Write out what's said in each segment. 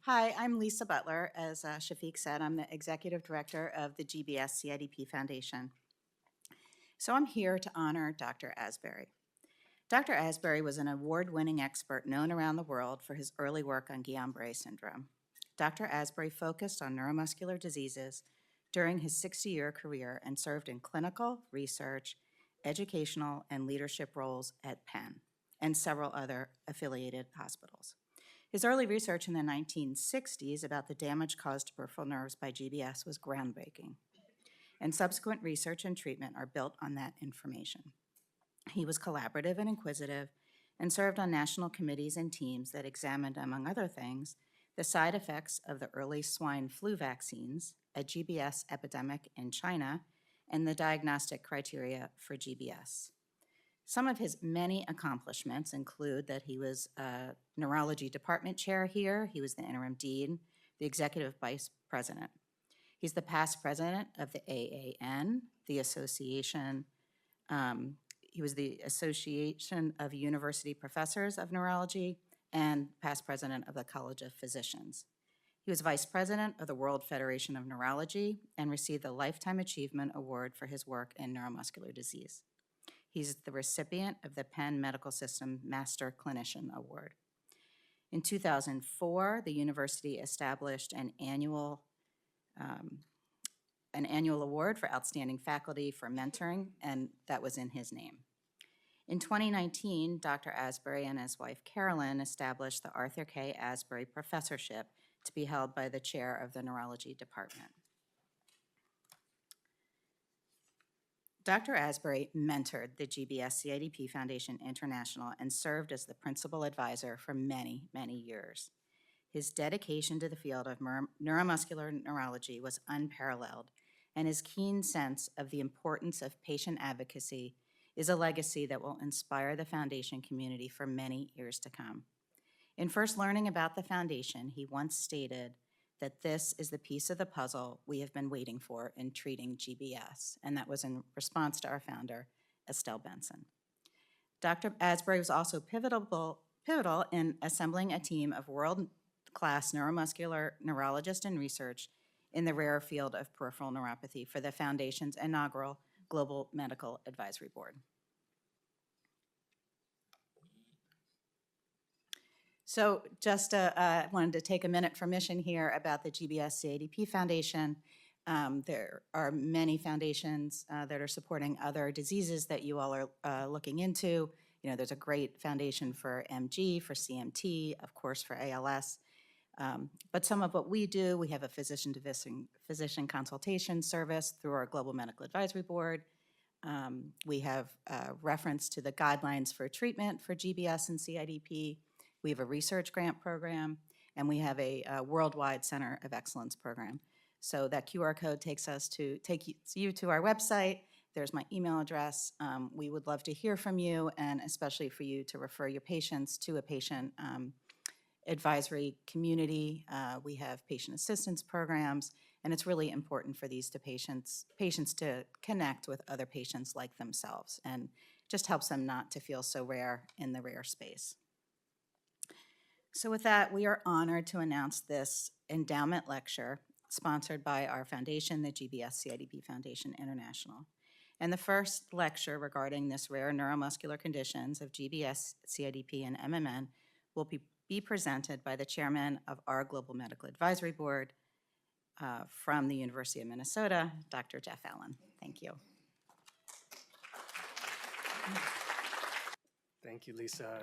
Hi, I'm Lisa Butler. As Shafiq said, I'm the Executive Director of the GBS-CIDP Foundation. So I'm here to honor Dr. Asbury. Dr. Asbury was an award-winning expert known around the world for his early work on Guillain-Barré syndrome. Dr. Asbury focused on neuromuscular diseases during his 60-year career and served in clinical, research, educational, and leadership roles at Penn and several other affiliated hospitals. His early research in the 1960s about the damage caused to peripheral nerves by GBS was groundbreaking, and subsequent research and treatment are built on that information. He was collaborative and inquisitive and served on national committees and teams that examined, among other things, the side effects of the early swine flu vaccines, a GBS epidemic in China, and the diagnostic criteria for GBS. Some of his many accomplishments include that he was a neurology department chair here, he was the interim dean, the executive vice president. He's the past president of the AAN, the association, he was the Association of University Professors of Neurology and past president of the College of Physicians. He was vice president of the World Federation of Neurology and received the Lifetime Achievement Award for his work in neuromuscular disease. He's the recipient of the Penn Medical System Master Clinician Award. In 2004, the university established an annual award for outstanding faculty for mentoring, and that was in his name. In 2019, Dr. Asbury and his wife Carolyn established the Arthur K. Asbury Professorship to be held by the chair of the neurology department. Dr. Asbury mentored the GBS-CIDP Foundation International and served as the principal advisor for many, many years. His dedication to the field of neuromuscular neurology was unparalleled, and his keen sense of the importance of patient advocacy is a legacy that will inspire the foundation community for many years to come. In first learning about the foundation, he once stated that this is the piece of the puzzle we have been waiting for in treating GBS, and that was in response to our founder, Estelle Benson. Dr. Asbury was also pivotal in assembling a team of world-class neuromuscular neurologists and research in the rare field of peripheral neuropathy for the Foundation's inaugural Global Medical Advisory Board. So just wanted to take a minute for mission here about the GBS-CIDP Foundation. There are many foundations that are supporting other diseases that you all are looking into. You know, there's a great foundation for MG, for CMT, of course for ALS. But some of what we do, we have a physician consultation service through our Global Medical Advisory Board. We have reference to the guidelines for treatment for GBS and CIDP. We have a research grant program, and we have a worldwide Center of Excellence program. So that QR code takes you to our website. There's my email address. We would love to hear from you, and especially for you to refer your patients to a patient advisory community. We have patient assistance programs, and it's really important for these patients to connect with other patients like themselves, and just helps them not to feel so rare in the rare space. So with that, we are honored to announce this endowment lecture sponsored by our foundation, the GBS-CIDP Foundation International. And the first lecture regarding this rare neuromuscular conditions of GBS, CIDP, and MMN will be presented by the chairman of our Global Medical Advisory Board from the University of Minnesota, Dr. Jeff Allen. Thank you. Thank you, Lisa.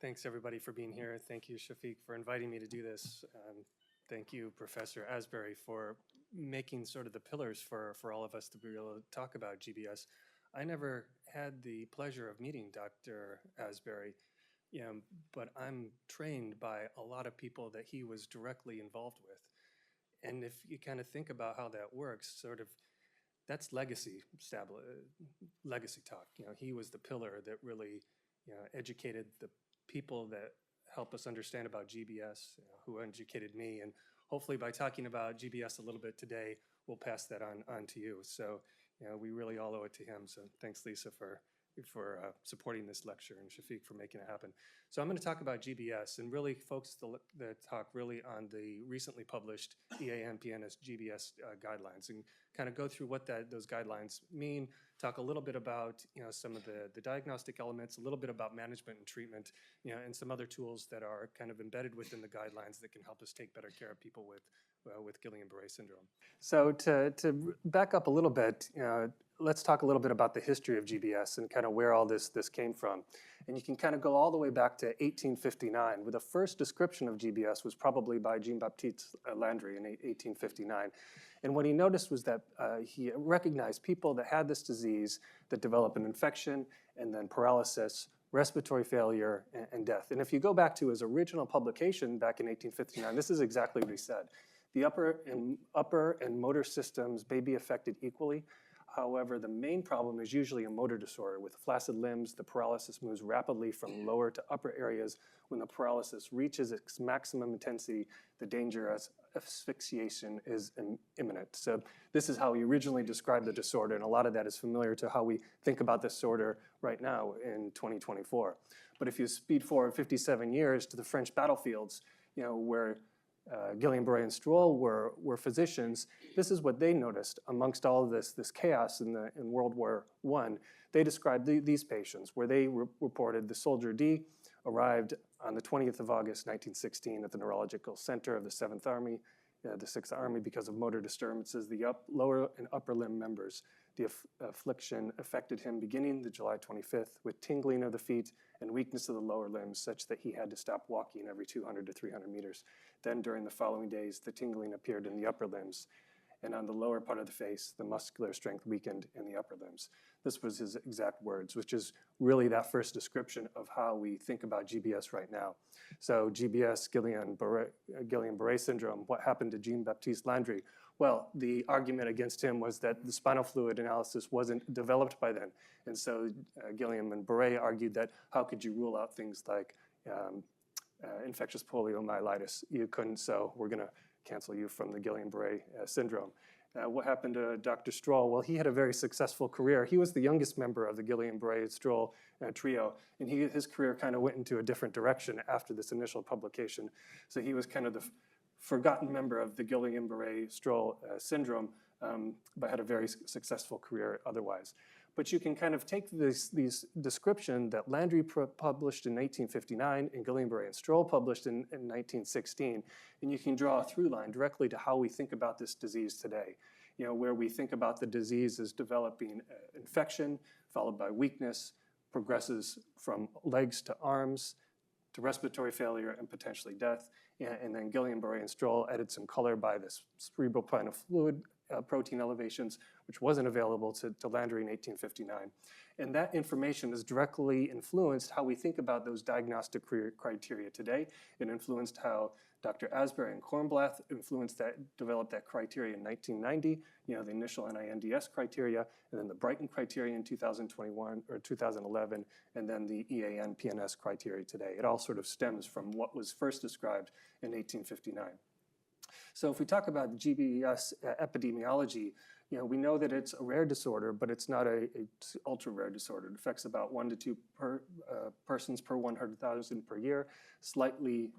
Thanks everybody for being here. Thank you, Shafiq, for inviting me to do this. Thank you, Professor Asbury, for making sort of the pillars for all of us to be able to talk about GBS. I never had the pleasure of meeting Dr. Asbury, but I'm trained by a lot of people that he was directly involved with. And if you kind of think about how that works, sort of, that's legacy talk. He was the pillar that really educated the people that help us understand about GBS, who educated me, and hopefully by talking about GBS a little bit today, we'll pass that on to you. So we really all owe it to him. So thanks, Lisa, for supporting this lecture, and Shafiq for making it happen. So I'm going to talk about GBS and really focus the talk really on the recently published EAN-PNS GBS guidelines, and kind of go through what those guidelines mean, talk a little bit about some of the diagnostic elements, a little bit about management and treatment, and some other tools that are kind of embedded within the guidelines that can help us take better care of people with Guillain-Barré syndrome. So to back up a little bit, let's talk a little bit about the history of GBS and kind of where all this came from. And you can kind of go all the way back to 1859, where the first description of GBS was probably by Jean-Baptiste Landry in 1859. And what he noticed was that he recognized people that had this disease that develop an infection and then paralysis, respiratory failure, and death. And if you go back to his original publication back in 1859, this is exactly what he said. The upper and motor systems may be affected equally. However, the main problem is usually a motor disorder. With flaccid limbs, the paralysis moves rapidly from lower to upper areas. When the paralysis reaches its maximum intensity, the danger of asphyxiation is imminent. So this is how he originally described the disorder, and a lot of that is familiar to how we think about this disorder right now in 2024. But if you speed forward 57 years to the French battlefields, where Guillain-Barré and Strohl were physicians, this is what they noticed amongst all of this chaos in World War I. They described these patients, where they reported the Soldier D arrived on the 20th of August, 1916 at the Neurological Center of the 7th Army, the 6th Army, because of motor disturbances, the lower and upper limb members. The affliction affected him beginning the July 25th with tingling of the feet and weakness of the lower limbs, such that he had to stop walking every 200 to 300 meters. Then during the following days, the tingling appeared in the upper limbs, and on the lower part of the face, the muscular strength weakened in the upper limbs. This was his exact words, which is really that first description of how we think about GBS right now. So GBS, Guillain-Barré syndrome, what happened to Jean-Baptiste Landry? Well, the argument against him was that the spinal fluid analysis wasn't developed by then. And so Guillain-Barré argued that how could you rule out things like infectious poliomyelitis? You couldn't, so we're going to cancel you from the Guillain-Barré syndrome. What happened to Dr. Strohl? Well, he had a very successful career. He was the youngest member of the Guillain-Barré-Strohl trio, and his career kind of went into a different direction after this initial publication. So he was kind of the forgotten member of the Guillain-Barré-Strohl syndrome, but had a very successful career otherwise. But you can kind of take these description that Landry published in 1859 and Guillain-Barré and Strohl published in 1916, and you can draw a through line directly to how we think about this disease today. Where we think about the disease as developing infection, followed by weakness, progresses from legs to arms, to respiratory failure and potentially death. And then Guillain-Barré and Strohl added some color by this cerebrospinal fluid protein elevations, which wasn't available to Landry in 1859. And that information has directly influenced how we think about those diagnostic criteria today. It influenced how Dr. Asbury and Kornblath developed that criteria in 1990, the initial NINDS criteria, and then the Brighton criteria in 2021 or 2011, and then the EAN-PNS criteria today. It all sort of stems from what was first described in 1859. So if we talk about GBS epidemiology, we know that it's a rare disorder, but it's not a ultra-rare disorder. It affects about 1 to 2 persons per 100,000 per year, slightly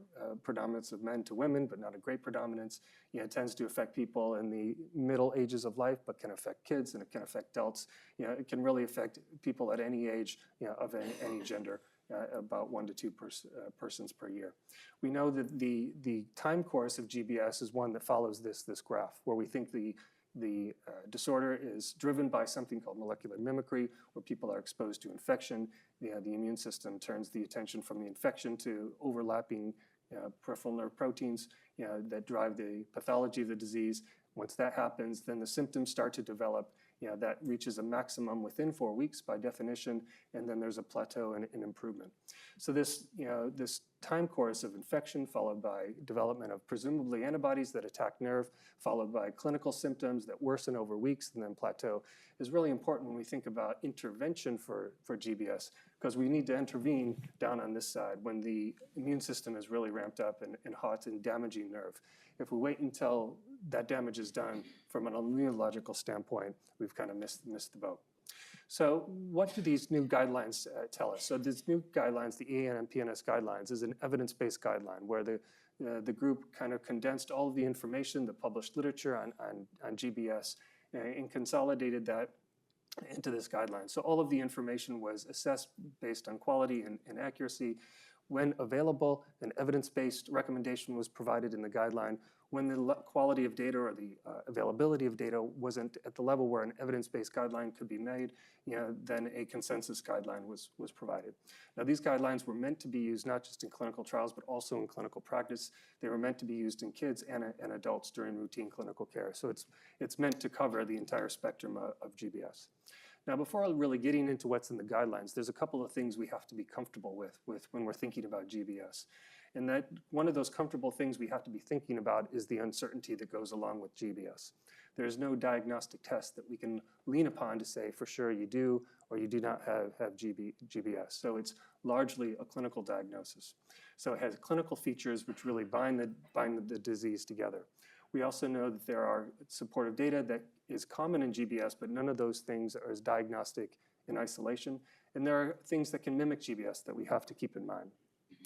predominance of men to women, but not a great predominance. It tends to affect people in the middle ages of life, but can affect kids and it can affect adults. It can really affect people at any age, of any gender. About 1 to 2 persons per year. We know that the time course of GBS is one that follows this graph, where we think the disorder is driven by something called molecular mimicry, where people are exposed to infection. The immune system turns the attention from the infection to overlapping peripheral nerve proteins that drive the pathology of the disease. Once that happens, then the symptoms start to develop. That reaches a maximum within 4 weeks by definition, and then there's a plateau and improvement. So this time course of infection followed by development of presumably antibodies that attack nerve, followed by clinical symptoms that worsen over weeks and then plateau, is really important when we think about intervention for GBS, because we need to intervene down on this side when the immune system is really ramped up and hot and damaging nerve. If we wait until that damage is done from an immunological standpoint, we've kind of missed the boat. So what do these new guidelines tell us? So these new guidelines, the EAN and PNS guidelines, is an evidence-based guideline where the group kind of condensed all of the information, the published literature on GBS, and consolidated that into this guideline. So all of the information was assessed based on quality and accuracy. When available, an evidence-based recommendation was provided in the guideline. When the quality of data or the availability of data wasn't at the level where an evidence-based guideline could be made, then a consensus guideline was provided. Now, these guidelines were meant to be used not just in clinical trials, but also in clinical practice. They were meant to be used in kids and adults during routine clinical care. So it's meant to cover the entire spectrum of GBS. Now, before really getting into what's in the guidelines, there's a couple of things we have to be comfortable with when we're thinking about GBS. And that one of those comfortable things we have to be thinking about is the uncertainty that goes along with GBS. There's no diagnostic test that we can lean upon to say for sure you do or you do not have GBS. So it's largely a clinical diagnosis. So it has clinical features which really bind the disease together. We also know that there are supportive data that is common in GBS, but none of those things are as diagnostic in isolation. And there are things that can mimic GBS that we have to keep in mind.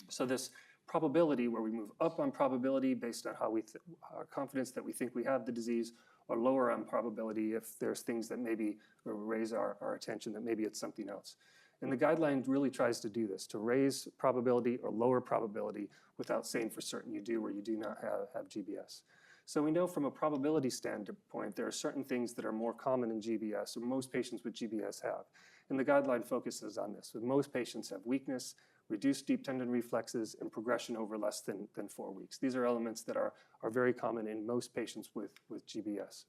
So this probability, where we move up on probability based on how our confidence that we think we have the disease, or lower on probability if there's things that maybe raise our attention that maybe it's something else. And the guideline really tries to do this, to raise probability or lower probability without saying for certain you do or you do not have GBS. So we know from a probability standpoint, there are certain things that are more common in GBS, or most patients with GBS have. And the guideline focuses on this. With most patients have weakness, reduced deep tendon reflexes, and progression over less than 4 weeks. These are elements that are very common in most patients with GBS.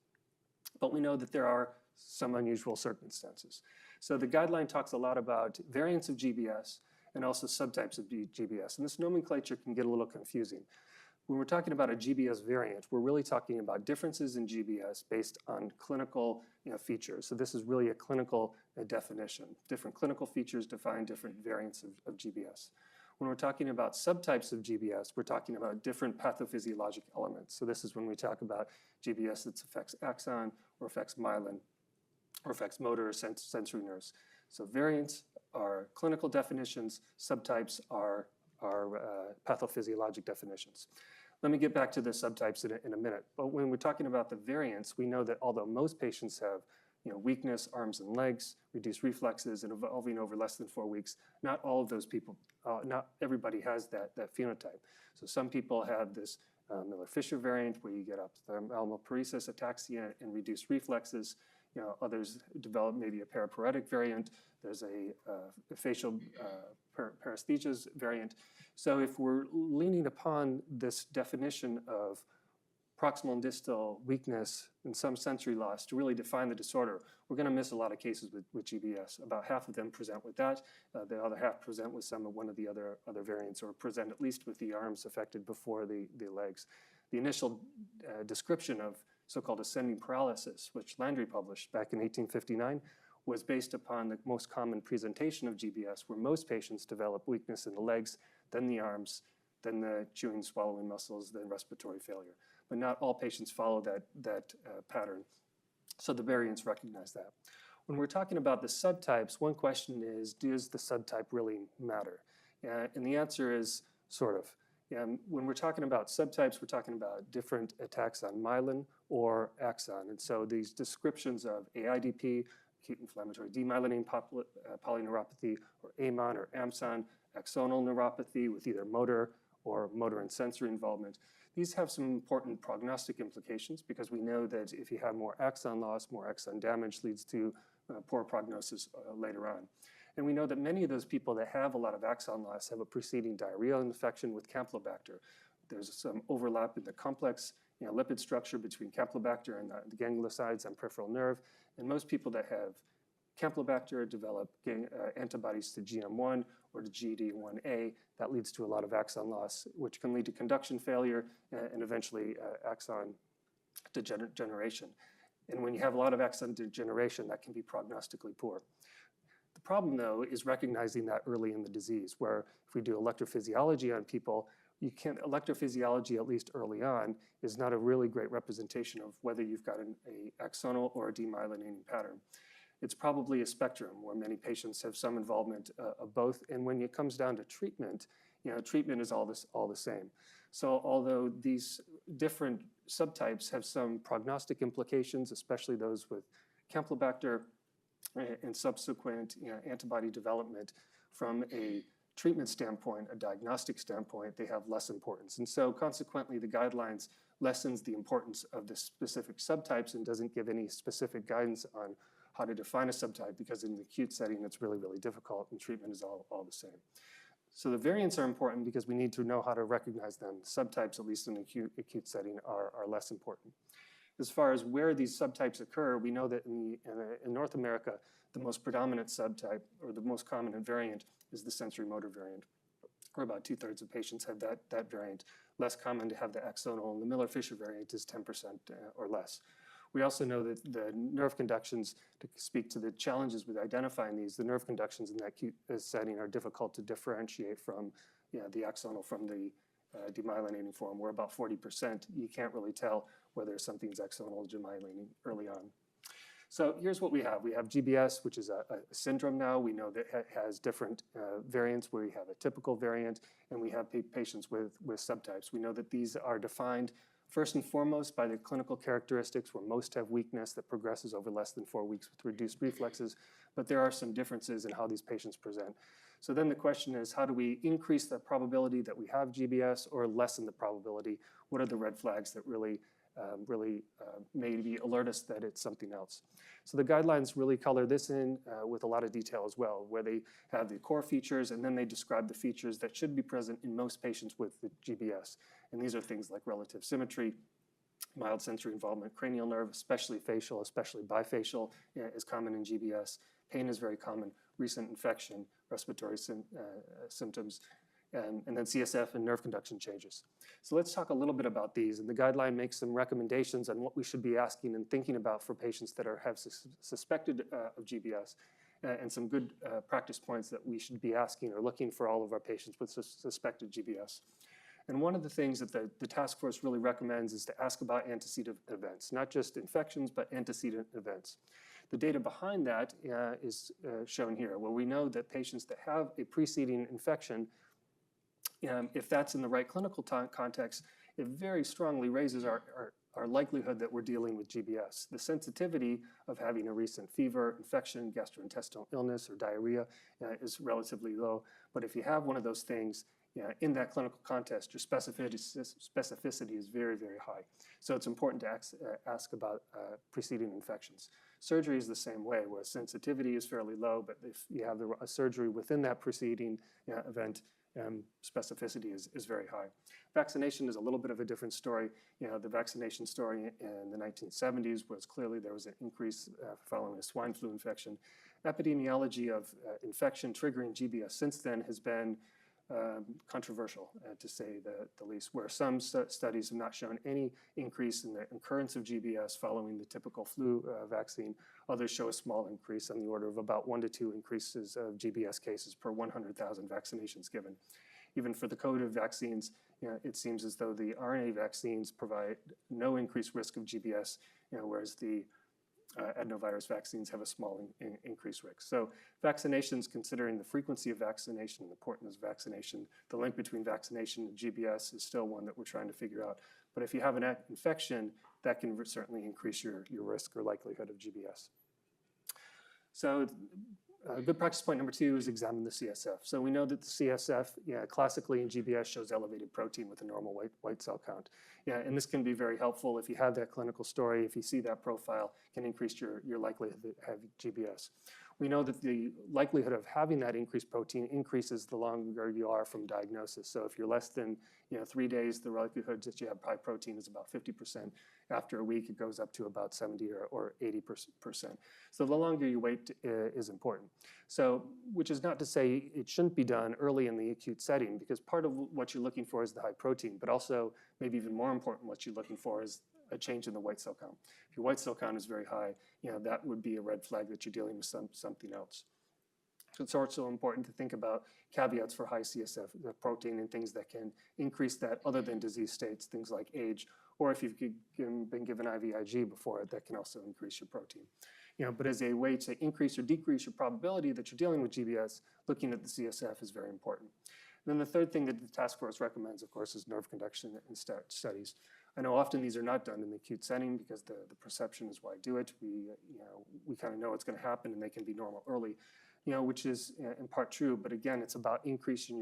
But we know that there are some unusual circumstances. So the guideline talks a lot about variants of GBS and also subtypes of GBS. And this nomenclature can get a little confusing. When we're talking about a GBS variant, we're really talking about differences in GBS based on clinical features. So this is really a clinical definition. Different clinical features define different variants of GBS. When we're talking about subtypes of GBS, we're talking about different pathophysiologic elements. So this is when we talk about GBS that affects axon or affects myelin or affects motor or sensory nerves. So variants are clinical definitions, subtypes are pathophysiologic definitions. Let me get back to the subtypes in a minute. But when we're talking about the variants, we know that although most patients have weakness, arms and legs, reduced reflexes, and evolving over less than 4 weeks, not all of those people, not everybody has that phenotype. So some people have this Miller-Fisher variant where you get ophthalmic paresis, ataxia, and reduced reflexes. Others develop maybe a paraparetic variant. There's a facial paresthesias variant. So if we're leaning upon this definition of proximal and distal weakness and some sensory loss to really define the disorder, we're going to miss a lot of cases with GBS. About half of them present with that. The other half present with one of the other variants, or present at least with the arms affected before the legs. The initial description of so-called ascending paralysis, which Landry published back in 1859, was based upon the most common presentation of GBS, where most patients develop weakness in the legs, then the arms, then the chewing, swallowing muscles, then respiratory failure. But not all patients follow that pattern. So the variants recognize that. When we're talking about the subtypes, one question is, does the subtype really matter? And the answer is sort of. When we're talking about subtypes, we're talking about different attacks on myelin or axon. And so these descriptions of AIDP, acute inflammatory demyelinating polyneuropathy, or AMON or AMSON, axonal neuropathy with either motor and sensory involvement, these have some important prognostic implications because we know that if you have more axon loss, more axon damage leads to poor prognosis later on. And we know that many of those people that have a lot of axon loss have a preceding diarrheal infection with Campylobacter. There's some overlap in the complex lipid structure between Campylobacter and the gangliosides on peripheral nerve. And most people that have Campylobacter develop antibodies to GM1 or to GD1A. That leads to a lot of axon loss, which can lead to conduction failure and eventually axon degeneration. And when you have a lot of axon degeneration, that can be prognostically poor. The problem, though, is recognizing that early in the disease, where if we do electrophysiology on people, electrophysiology, at least early on, is not a really great representation of whether you've got an axonal or a demyelinating pattern. it's probably a spectrum where many patients have some involvement of both. And when it comes down to treatment, treatment is all the same. So although these different subtypes have some prognostic implications, especially those with Campylobacter and subsequent antibody development, from a treatment standpoint, a diagnostic standpoint, they have less importance. And so consequently, the guidelines lessens the importance of the specific subtypes and doesn't give any specific guidance on how to define a subtype, because in the acute setting, it's really, really difficult, and treatment is all the same. So the variants are important because we need to know how to recognize them. Subtypes, at least in the acute setting, are less important. As far as where these subtypes occur, we know that in North America, the most predominant subtype, or the most common variant, is the sensory motor variant, where about 2/3 of patients have that variant. Less common to have the axonal, and the Miller-Fisher variant is 10% or less. We also know that the nerve conductions, to speak to the challenges with identifying these, the nerve conductions in that acute setting are difficult to differentiate from the axonal from the demyelinating form, where about 40%, you can't really tell whether something's axonal or demyelinating early on. So here's what we have. We have GBS, which is a syndrome now. We know that it has different variants, where we have a typical variant, and we have patients with subtypes. We know that these are defined first and foremost by the clinical characteristics, where most have weakness that progresses over less than 4 weeks with reduced reflexes, but there are some differences in how these patients present. So then the question is, how do we increase the probability that we have GBS or lessen the probability? What are the red flags that really maybe alert us that it's something else? So the guidelines really color this in with a lot of detail as well, where they have the core features, and then they describe the features that should be present in most patients with the GBS. And these are things like relative symmetry, mild sensory involvement, cranial nerve, especially facial, especially bifacial, is common in GBS. Pain is very common, recent infection, respiratory symptoms, and then CSF and nerve conduction changes. So let's talk a little bit about these. And the guideline makes some recommendations on what we should be asking and thinking about for patients that have suspected of GBS, and some good practice points that we should be asking or looking for all of our patients with suspected GBS. And one of the things that the task force really recommends is to ask about antecedent events, not just infections, but antecedent events. The data behind that is shown here, where we know that patients that have a preceding infection, if that's in the right clinical context, it very strongly raises our likelihood that we're dealing with GBS. The sensitivity of having a recent fever, infection, gastrointestinal illness, or diarrhea is relatively low. But if you have one of those things in that clinical context, your specificity is very, very high. So it's important to ask about preceding infections. Surgery is the same way, where sensitivity is fairly low, but if you have a surgery within that preceding event, specificity is very high. Vaccination is a little bit of a different story. The vaccination story in the 1970s was clearly there was an increase following a swine flu infection. Epidemiology of infection triggering GBS since then has been controversial, to say the least, where some studies have not shown any increase in the occurrence of GBS following the typical flu vaccine. Others show a small increase on the order of about 1 to 2 increases of GBS cases per 100,000 vaccinations given. Even for the COVID vaccines, it seems as though the RNA vaccines provide no increased risk of GBS, whereas the adenovirus vaccines have a small increased risk. So vaccinations, considering the frequency of vaccination and the importance of vaccination, the link between vaccination and GBS is still one that we're trying to figure out. But if you have an infection, that can certainly increase your risk or likelihood of GBS. So good practice point number 2 is examine the CSF. So we know that the CSF, classically in GBS, shows elevated protein with a normal white cell count. And this can be very helpful if you have that clinical story. If you see that profile, can increase your likelihood to have GBS. We know that the likelihood of having that increased protein increases the longer you are from diagnosis. So if you're less than 3 days, the likelihood that you have high protein is about 50%. After a week, it goes up to about 70 or 80%. So the longer you wait is important. So, which is not to say it shouldn't be done early in the acute setting, because part of what you're looking for is the high protein, but also maybe even more important, what you're looking for is a change in the white cell count. If your white cell count is very high, that would be a red flag that you're dealing with something else. So it's also important to think about caveats for high CSF protein and things that can increase that other than disease states, things like age, or if you've been given IVIG before, that can also increase your protein. But as a way to increase or decrease your probability that you're dealing with GBS, looking at the CSF is very important. And then the third thing that the task force recommends, of course, is nerve conduction and studies. I know often these are not done in the acute setting because the perception is why do it. We kind of know what's going to happen and they can be normal early, which is in part true. But again, it's about decreasing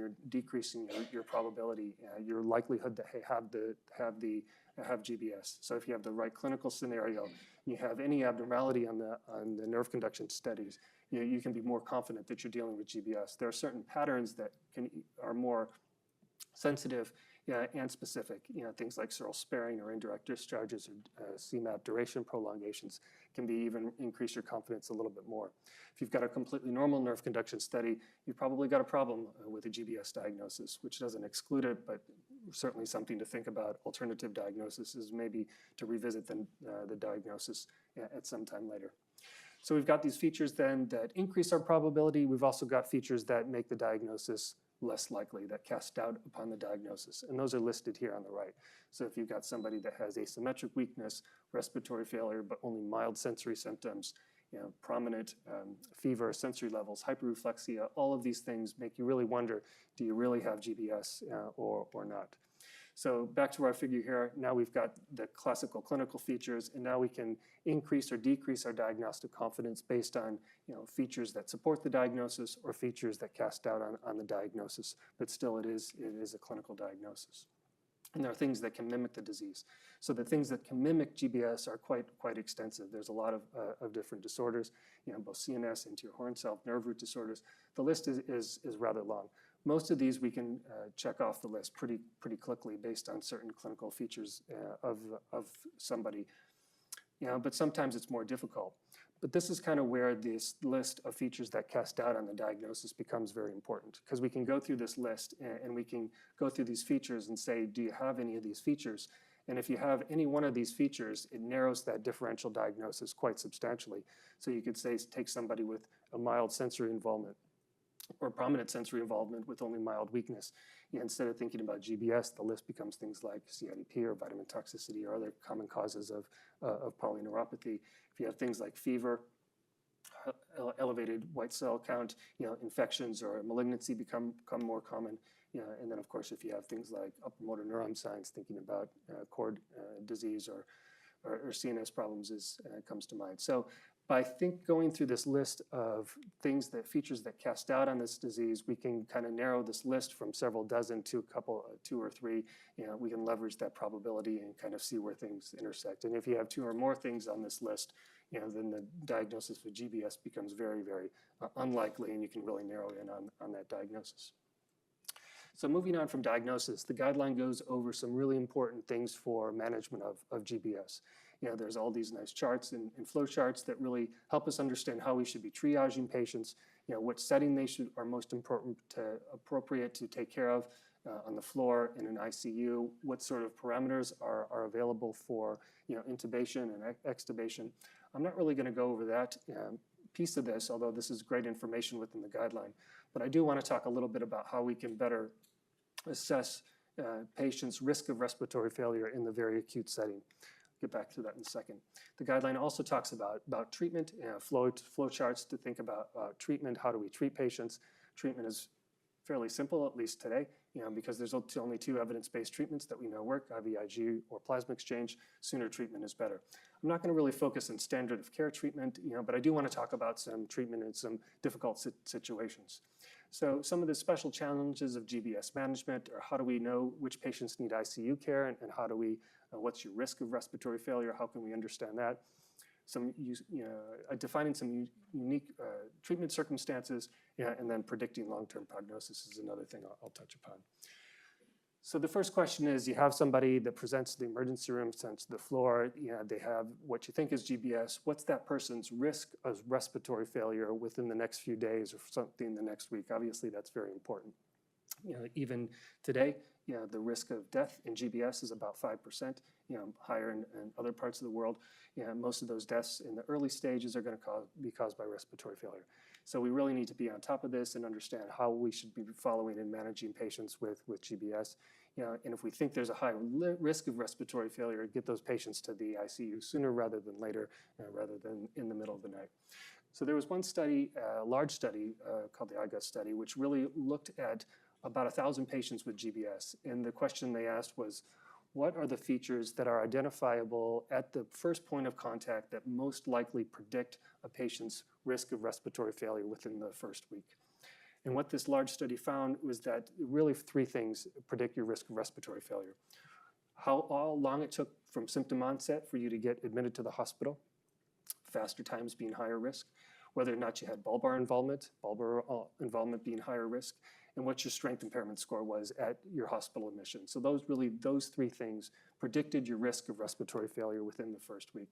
your probability, your likelihood to have GBS. So if you have the right clinical scenario, you have any abnormality on the nerve conduction studies, you can be more confident that you're dealing with GBS. There are certain patterns that are more sensitive and specific. Things like sural sparing or indirect discharges or CMAP duration prolongations can be even increase your confidence a little bit more. If you've got a completely normal nerve conduction study, you've probably got a problem with a GBS diagnosis, which doesn't exclude it, but certainly something to think about. Alternative diagnosis is maybe to revisit the diagnosis at some time later. So we've got these features then that increase our probability. We've also got features that make the diagnosis less likely, that cast doubt upon the diagnosis. And those are listed here on the right. So if you've got somebody that has asymmetric weakness, respiratory failure, but only mild sensory symptoms, prominent fever, sensory levels, hyperreflexia, all of these things make you really wonder, do you really have GBS or not? So back to our figure here, now we've got the classical clinical features, and now we can increase or decrease our diagnostic confidence based on features that support the diagnosis or features that cast doubt on the diagnosis, but still it is a clinical diagnosis. And there are things that can mimic the disease. So the things that can mimic GBS are quite extensive. There's a lot of different disorders, both CNS, anterior horn cell, nerve root disorders. The list is rather long. Most of these we can check off the list pretty quickly based on certain clinical features of somebody, but sometimes it's more difficult. But this is kind of where this list of features that cast doubt on the diagnosis becomes very important, because we can go through this list and we can go through these features and say, do you have any of these features? And if you have any one of these features, it narrows that differential diagnosis quite substantially. So you could say, take somebody with a mild sensory involvement or prominent sensory involvement with only mild weakness. Instead of thinking about GBS, the list becomes things like CIDP or vitamin toxicity or other common causes of polyneuropathy. If you have things like fever, elevated white cell count, infections or malignancy become more common. And then of course, if you have things like upper motor neuron signs, thinking about cord disease or CNS problems comes to mind. So by going through this list of features that cast doubt on this disease, we can kind of narrow this list from several dozen to two or three. We can leverage that probability and kind of see where things intersect. And if you have two or more things on this list, then the diagnosis for GBS becomes very, very unlikely, and you can really narrow in on that diagnosis. So moving on from diagnosis, the guideline goes over some really important things for management of GBS. There's all these nice charts and flow charts that really help us understand how we should be triaging patients, what setting they are most appropriate to take care of on the floor in an ICU, what sort of parameters are available for intubation and extubation. I'm not really going to go over that piece of this, although this is great information within the guideline. But I do want to talk a little bit about how we can better assess patients' risk of respiratory failure in the very acute setting. Get back to that in a second. The guideline also talks about treatment, flow charts to think about treatment. How do we treat patients? Treatment is fairly simple, at least today, because there's only two evidence-based treatments that we know work, IVIG or plasma exchange. Sooner treatment is better. I'm not going to really focus on standard of care treatment, but I do want to talk about some treatment in some difficult situations. So some of the special challenges of GBS management are how do we know which patients need ICU care and how do we, what's your risk of respiratory failure? How can we understand that? Defining some unique treatment circumstances, and then predicting long-term prognosis is another thing I'll touch upon. So the first question is, you have somebody that presents to the emergency room, sends to the floor, they have what you think is GBS. What's that person's risk of respiratory failure within the next few days or something the next week? Obviously, that's very important. Even today, the risk of death in GBS is about 5%, higher in other parts of the world. Most of those deaths in the early stages are going to be caused by respiratory failure. So we really need to be on top of this and understand how we should be following and managing patients with GBS. And if we think there's a high risk of respiratory failure, get those patients to the ICU sooner rather than later, rather than in the middle of the night. So there was one study, a large study called the IGUS study, which really looked at about 1,000 patients with GBS. And the question they asked was, what are the features that are identifiable at the first point of contact that most likely predict a patient's risk of respiratory failure within the first week? And what this large study found was that really 3 things predict your risk of respiratory failure. How long it took from symptom onset for you to get admitted to the hospital, faster times being higher risk, whether or not you had bulbar involvement being higher risk, and what your strength impairment score was at your hospital admission. So those 3 things predicted your risk of respiratory failure within the first week.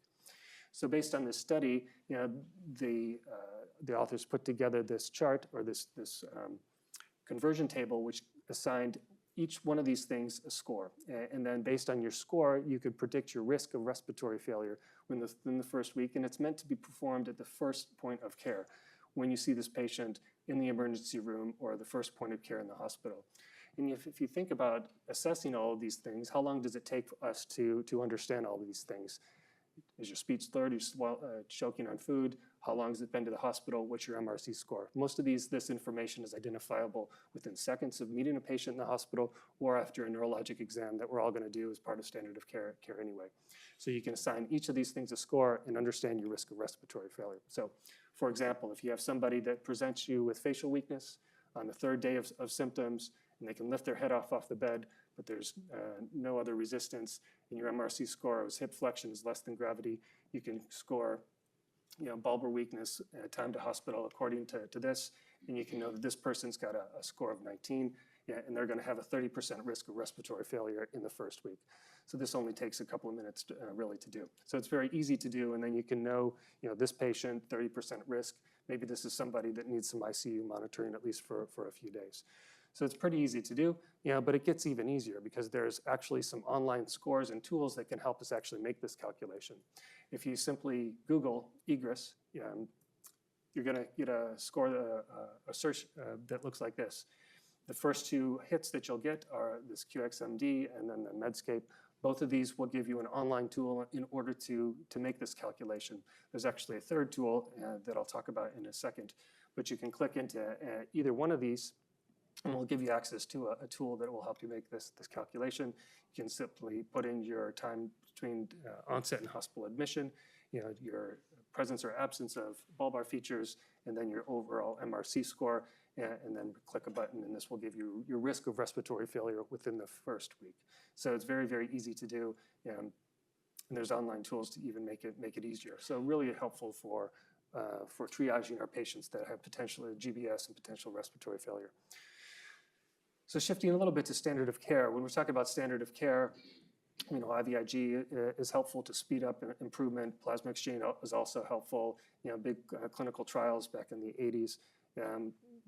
So based on this study, the authors put together this chart, or this conversion table, which assigned each one of these things a score. And then based on your score, you could predict your risk of respiratory failure within the first week. And it's meant to be performed at the first point of care, when you see this patient in the emergency room or the first point of care in the hospital. And if you think about assessing all of these things, how long does it take us to understand all of these things? Is your speech slurred? Are you choking on food? How long has it been to the hospital? What's your MRC score? Most of this information is identifiable within seconds of meeting a patient in the hospital or after a neurologic exam that we're all going to do as part of standard of care anyway. So you can assign each of these things a score and understand your risk of respiratory failure. So, for example, if you have somebody that presents you with facial weakness on the 3rd day of symptoms, and they can lift their head off the bed, but there's no other resistance, and your MRC score is hip flexion is less than gravity, you can score bulbar weakness, time to hospital according to this, and you can know that this person's got a score of 19, and they're going to have a 30% risk of respiratory failure in the first week. So this only takes a couple of minutes really to do. So it's very easy to do, and then you can know, this patient, 30% risk, maybe this is somebody that needs some ICU monitoring at least for a few days. So it's pretty easy to do, but it gets even easier because there's actually some online scores and tools that can help us actually make this calculation. If you simply Google EGRIS, you're going to get a score, a search that looks like this. The first 2 hits that you'll get are this QXMD and then the Medscape. Both of these will give you an online tool in order to make this calculation. There's actually a 3rd tool that I'll talk about in a second, but you can click into either one of these, and we'll give you access to a tool that will help you make this calculation. You can simply put in your time between onset and hospital admission, your presence or absence of bulbar features, and then your overall MRC score, and then click a button, and this will give you your risk of respiratory failure within the first week. So it's very, very easy to do, and there's online tools to even make it easier. So really helpful for triaging our patients that have potentially GBS and potential respiratory failure. So shifting a little bit to standard of care, when we're talking about standard of care, IVIG is helpful to speed up improvement. Plasma exchange is also helpful. Big clinical trials back in the 80s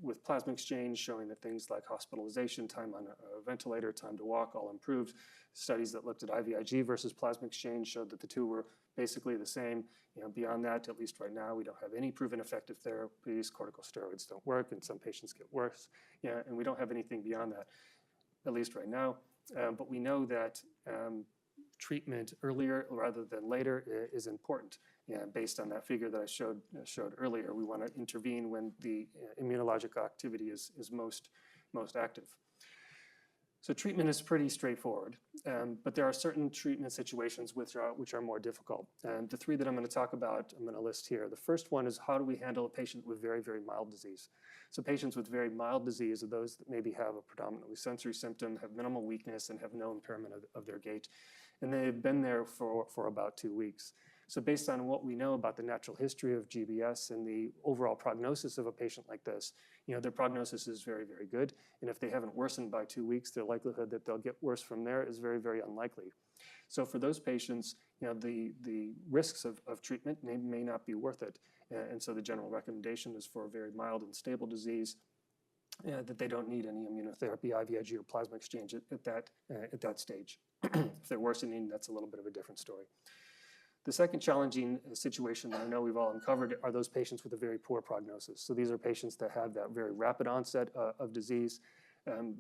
with plasma exchange showing that things like hospitalization, time on a ventilator, time to walk, all improved. Studies that looked at IVIG versus plasma exchange showed that the 2 were basically the same. Beyond that, at least right now, we don't have any proven effective therapies. Corticosteroids don't work, and some patients get worse. And we don't have anything beyond that, at least right now. But we know that treatment earlier rather than later is important. Based on that figure that I showed earlier, we want to intervene when the immunologic activity is most active. So treatment is pretty straightforward, but there are certain treatment situations which are more difficult. And the 3 that I'm going to talk about, I'm going to list here. The first one is, how do we handle a patient with very, very mild disease? So patients with very mild disease are those that maybe have a predominantly sensory symptom, have minimal weakness, and have no impairment of their gait. And they've been there for about 2 weeks. So based on what we know about the natural history of GBS and the overall prognosis of a patient like this, their prognosis is very, very good. And if they haven't worsened by 2 weeks, their likelihood that they'll get worse from there is very, very unlikely. So for those patients, the risks of treatment may not be worth it. And so the general recommendation is for a very mild and stable disease that they don't need any immunotherapy, IVIG, or plasma exchange at that stage. If they're worsening, that's a little bit of a different story. The second challenging situation that I know we've all uncovered are those patients with a very poor prognosis. So these are patients that have that very rapid onset of disease,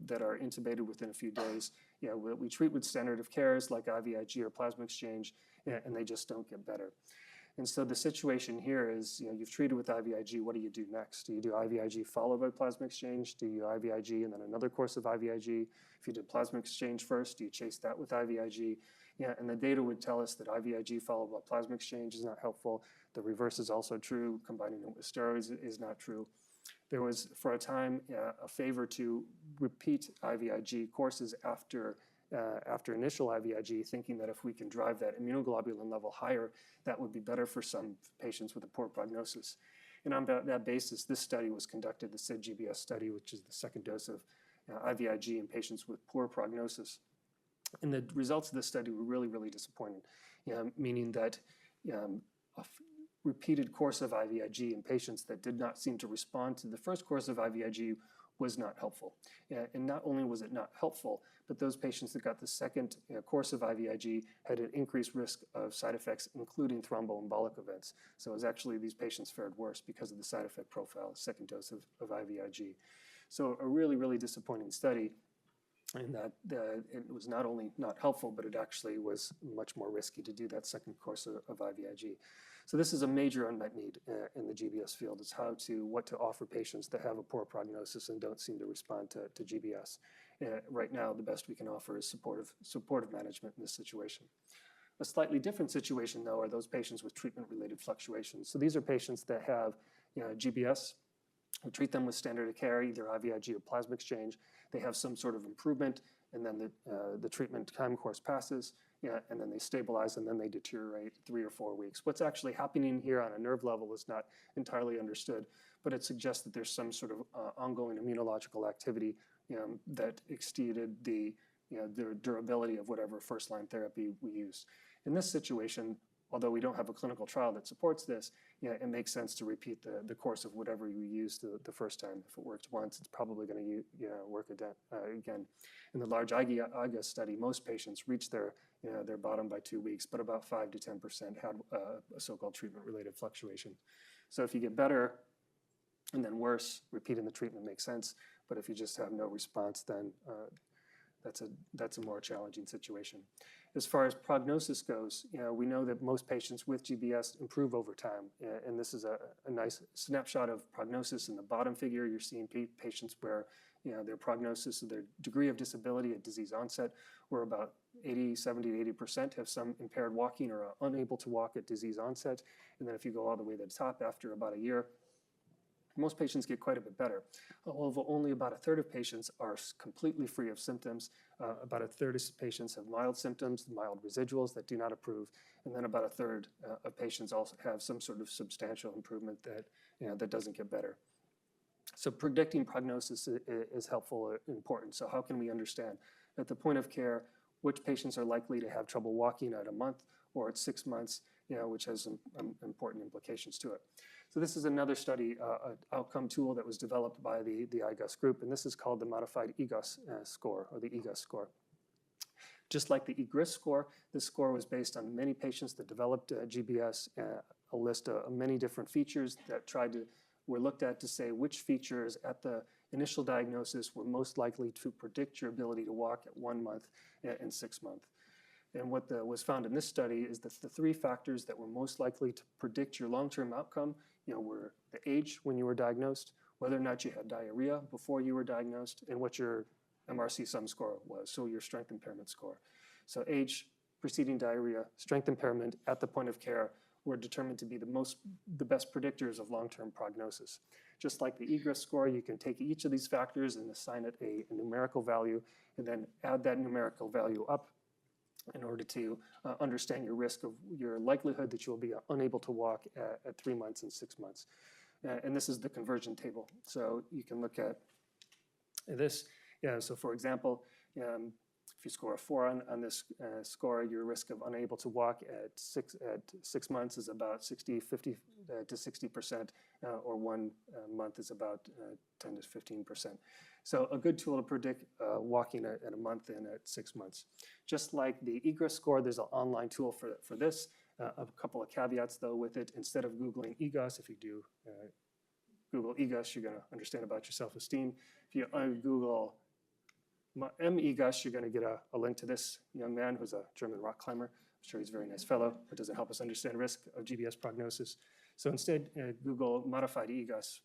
that are intubated within a few days, we treat with standard of cares like IVIG or plasma exchange, and they just don't get better. And so the situation here is, you've treated with IVIG, what do you do next? Do you do IVIG followed by plasma exchange? Do you IVIG and then another course of IVIG? If you did plasma exchange first, do you chase that with IVIG? And the data would tell us that IVIG followed by plasma exchange is not helpful. The reverse is also true. Combining it with steroids is not true. There was, for a time, a favor to repeat IVIG courses after initial IVIG, thinking that if we can drive that immunoglobulin level higher, that would be better for some patients with a poor prognosis. And on that basis, this study was conducted, the SID-GBS study, which is the second dose of IVIG in patients with poor prognosis. And the results of this study were really, really disappointing, meaning that a repeated course of IVIG in patients that did not seem to respond to the first course of IVIG was not helpful. And not only was it not helpful, but those patients that got the second course of IVIG had an increased risk of side effects, including thromboembolic events. So it was actually these patients fared worse because of the side effect profile, second dose of IVIG. So a really, really disappointing study, in that it was not only not helpful, but it actually was much more risky to do that second course of IVIG. So this is a major unmet need in the GBS field, is what to offer patients that have a poor prognosis and don't seem to respond to GBS. Right now, the best we can offer is supportive management in this situation. A slightly different situation, though, are those patients with treatment-related fluctuations. So these are patients that have GBS. We treat them with standard of care, either IVIG or plasma exchange. They have some sort of improvement, and then the treatment time course passes, and then they stabilize, and then they deteriorate 3 or 4 weeks. What's actually happening here on a nerve level is not entirely understood, but it suggests that there's some sort of ongoing immunological activity that exceeded the durability of whatever first-line therapy we used. In this situation, although we don't have a clinical trial that supports this, it makes sense to repeat the course of whatever you used the first time. If it worked once, it's probably going to work again. In the large IGA study, most patients reached their bottom by 2 weeks, but about 5 to 10% had a so-called treatment-related fluctuation. So if you get better and then worse, repeating the treatment makes sense. But if you just have no response, then that's a more challenging situation. As far as prognosis goes, we know that most patients with GBS improve over time. And this is a nice snapshot of prognosis. In the bottom figure, you're seeing patients where their prognosis, their degree of disability at disease onset, where about 70 to 80% have some impaired walking or are unable to walk at disease onset. And then if you go all the way to the top after about a year, most patients get quite a bit better. Although only about a third of patients are completely free of symptoms. About a third of patients have mild symptoms, mild residuals that do not improve. And then about a third of patients also have some sort of substantial improvement that doesn't get better. So predicting prognosis is helpful or important. So how can we understand at the point of care which patients are likely to have trouble walking at a month or at 6 months, which has some important implications to it. So this is another study, outcome tool that was developed by the IGUS group, and this is called the Modified EGUS score, or the EGUS score. Just like the EGRIS score, this score was based on many patients that developed GBS, a list of many different features that were looked at to say which features at the initial diagnosis were most likely to predict your ability to walk at 1 month and 6 months. And what was found in this study is that the 3 factors that were most likely to predict your long-term outcome, were the age when you were diagnosed, whether or not you had diarrhea before you were diagnosed, and what your MRC sum score was, so your strength impairment score. So age, preceding diarrhea, strength impairment at the point of care were determined to be the best predictors of long-term prognosis. Just like the EGRIS score, you can take each of these factors and assign it a numerical value, and then add that numerical value up in order to understand your risk of your likelihood that you'll be unable to walk at 3 months and 6 months. And this is the conversion table. So you can look at this. So for example, if you score a 4 on this score, your risk of unable to walk at 6 months is about 50 to 60%, or 1 month is about 10 to 15%. So a good tool to predict walking at a month and at 6 months. Just like the EGRIS score, there's an online tool for this. A couple of caveats though with it. Instead of Googling EGOS, if you do Google EGOS, you're going to understand about your self-esteem. If you Google MEGUS, you're going to get a link to this young man who's a German rock climber. I'm sure he's a very nice fellow, but doesn't help us understand risk of GBS prognosis. So instead, Google modified EGUS,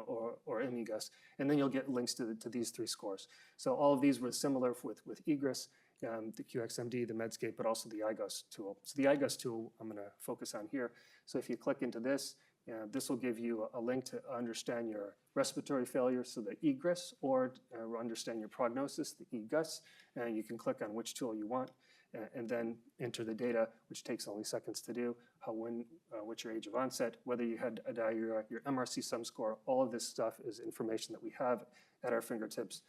or MEGUS, and then you'll get links to these 3 scores. So all of these were similar with EGRIS, the QXMD, the Medscape, but also the IGUS tool. So the IGUS tool I'm going to focus on here. So if you click into this, this will give you a link to understand your respiratory failure, so the EGRIS, or understand your prognosis, the EGUS. And you can click on which tool you want, and then enter the data, which takes only seconds to do, what's your age of onset, whether you had a diarrhea, your MRC sum score. All of this stuff is information that we have at our fingertips,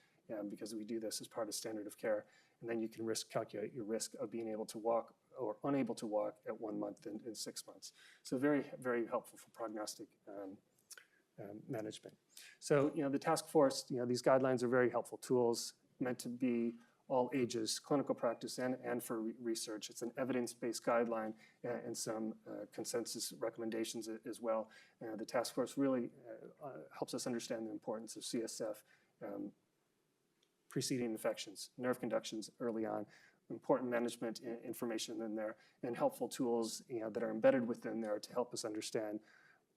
because we do this as part of standard of care. And then you can calculate your risk of being able to walk or unable to walk at 1 month and 6 months. So very, very helpful for prognostic management. So, the task force, these guidelines are very helpful tools meant to be all ages, clinical practice and for research. It's an evidence-based guideline and some consensus recommendations as well. The task force really helps us understand the importance of CSF, preceding infections, nerve conductions early on, important management information in there, and helpful tools that are embedded within there to help us understand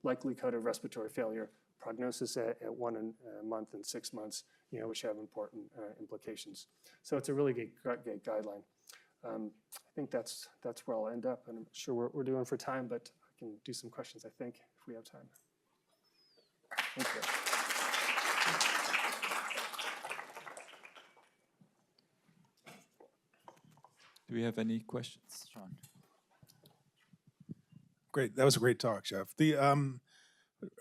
likelihood of respiratory failure, prognosis at 1 month and 6 months, which have important implications. So it's a really great guideline. I think that's where I'll end up, and I'm sure we're doing for time, but I can do some questions, I think, if we have time. Thank you. Do we have any questions, Sean? Great. That was a great talk, Jeff. The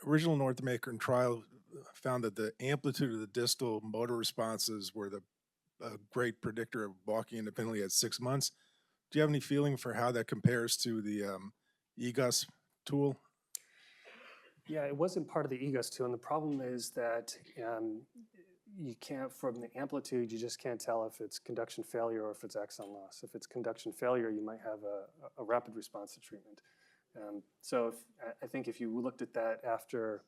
original North American trial found that the amplitude of the distal motor responses were a great predictor of walking independently at 6 months. Do you have any feeling for how that compares to the EGUS tool? Yeah, it wasn't part of the EGUS tool, and the problem is that you can't, from the amplitude, you just can't tell if it's conduction failure or if it's axon loss. If it's conduction failure, you might have a rapid response to treatment. So I think if you looked at that after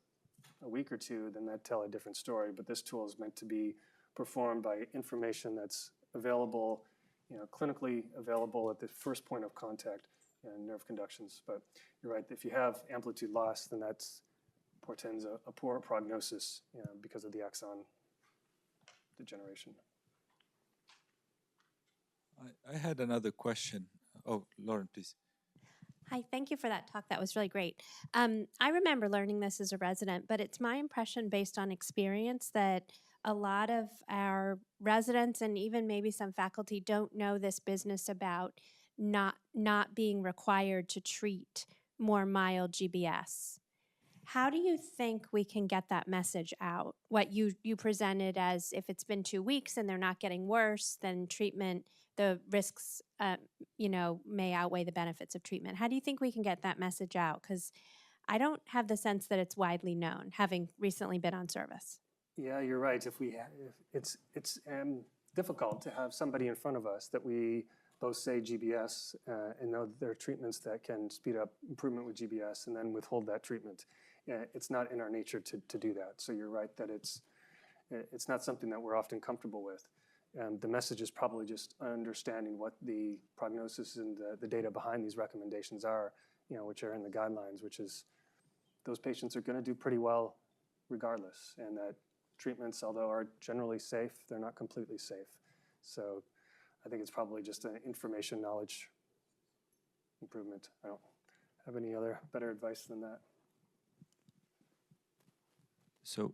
a week or 2, then that'd tell a different story. But this tool is meant to be performed by information that's available, clinically available at the first point of contact and nerve conductions. But you're right, if you have amplitude loss, then that portends a poor prognosis, because of the axon degeneration. I had another question. Oh, Lauren, please. Hi, thank you for that talk. That was really great. I remember learning this as a resident, but it's my impression based on experience that a lot of our residents and even maybe some faculty don't know this business about not being required to treat more mild GBS. How do you think we can get that message out? What you presented as if it's been 2 weeks and they're not getting worse, then treatment, the risks, may outweigh the benefits of treatment. How do you think we can get that message out? Because I don't have the sense that it's widely known, having recently been on service. Yeah, you're right. If it's difficult to have somebody in front of us that we both say GBS and know there are treatments that can speed up improvement with GBS and then withhold that treatment. It's not in our nature to do that. So you're right that it's not something that we're often comfortable with. The message is probably just understanding what the prognosis and the data behind these recommendations are, which are in the guidelines, which is those patients are going to do pretty well regardless, and that treatments, although are generally safe, they're not completely safe. So I think it's probably just an information knowledge improvement. I don't have any other better advice than that. So,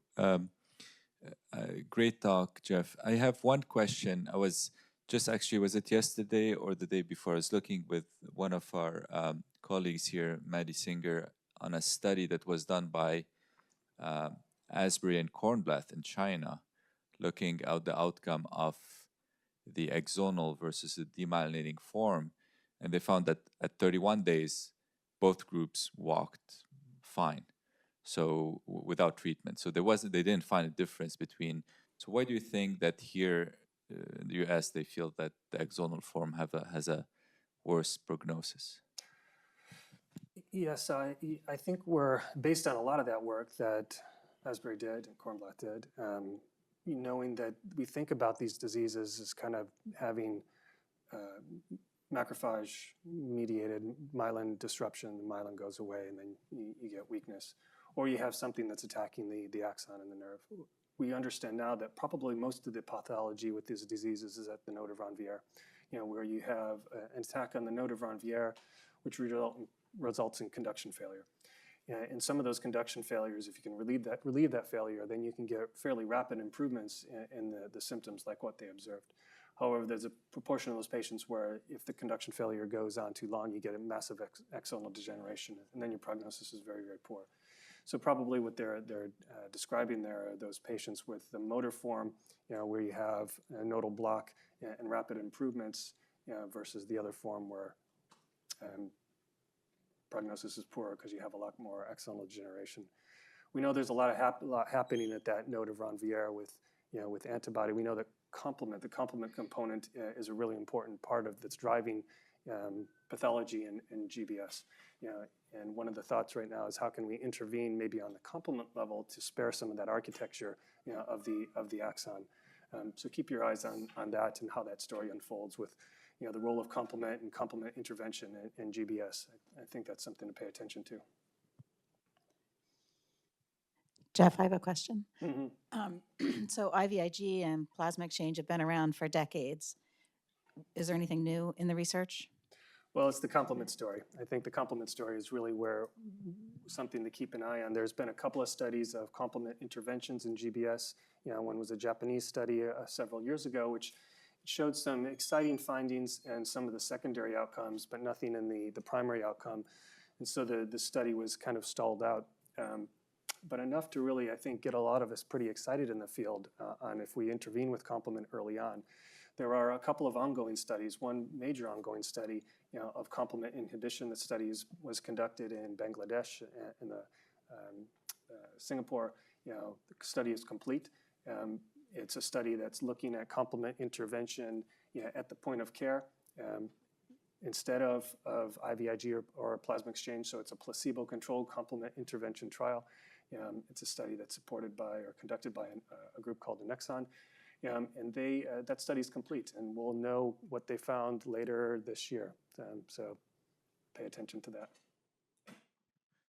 great talk, Jeff. I have one question. I was just actually, was it yesterday or the day before? I was looking with one of our colleagues here, Maddie Singer, on a study that was done by Asbury and Kornblath in China, looking at the outcome of the axonal versus the demyelinating form. And they found that at 31 days, both groups walked fine. So without treatment. So they didn't find a difference between. So why do you think that here in the US they feel that the axonal form has a worse prognosis? Yes, I think we're based on a lot of that work that Asbury did and Kornblath did. knowing that we think about these diseases as kind of having macrophage-mediated myelin disruption. The myelin goes away, and then you get weakness. Or you have something that's attacking the axon in the nerve. We understand now that probably most of the pathology with these diseases is at the node of Ranvier, where you have an attack on the node of Ranvier, which results in conduction failure. In some of those conduction failures, if you can relieve that failure, then you can get fairly rapid improvements in the symptoms like what they observed. However, there's a proportion of those patients where if the conduction failure goes on too long, you get a massive axonal degeneration, and then your prognosis is very, very poor. So probably what they're describing there are those patients with the motor form, where you have a nodal block and rapid improvements, versus the other form where prognosis is poor because you have a lot more axonal degeneration. We know there's a lot happening at that node of Ranvier with antibody. We know that the complement component is a really important part of that's driving pathology in GBS. And one of the thoughts right now is how can we intervene maybe on the complement level to spare some of that architecture of the axon. So keep your eyes on that and how that story unfolds with the role of complement and complement intervention in GBS. I think that's something to pay attention to. Jeff, I have a question. Mm-hmm. So IVIG and plasma exchange have been around for decades. Is there anything new in the research? Well, it's the complement story. I think the complement story is really where something to keep an eye on. There's been a couple of studies of complement interventions in GBS. One was a Japanese study several years ago, which showed some exciting findings and some of the secondary outcomes, but nothing in the primary outcome. And so the study was kind of stalled out. But enough to really, I think, get a lot of us pretty excited in the field on if we intervene with complement early on. There are a couple of ongoing studies. One major ongoing study of complement inhibition. The study was conducted in Bangladesh and Singapore. The study is complete. It's a study that's looking at complement intervention at the point of care instead of IVIG or plasma exchange. So it's a placebo-controlled complement intervention trial. It's a study that's supported by or conducted by a group called Annexon. And that study is complete, and we'll know what they found later this year. So pay attention to that.